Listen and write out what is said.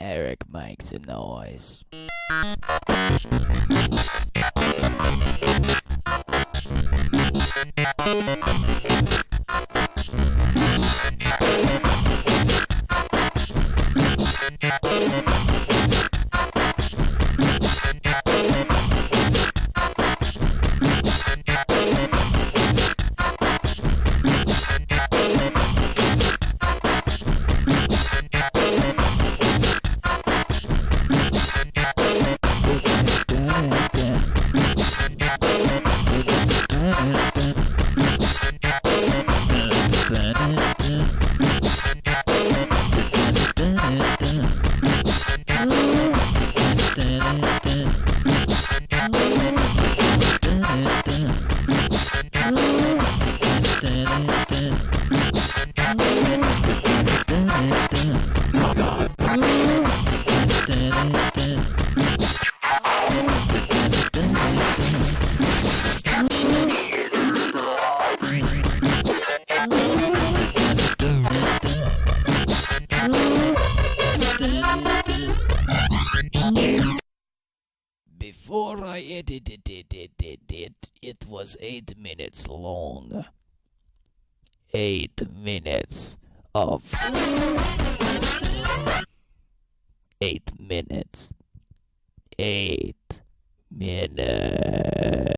Eric makes a noise. Before I edited it was 8 minutes long. 8 minutes of 8 minutes. 8 minutes.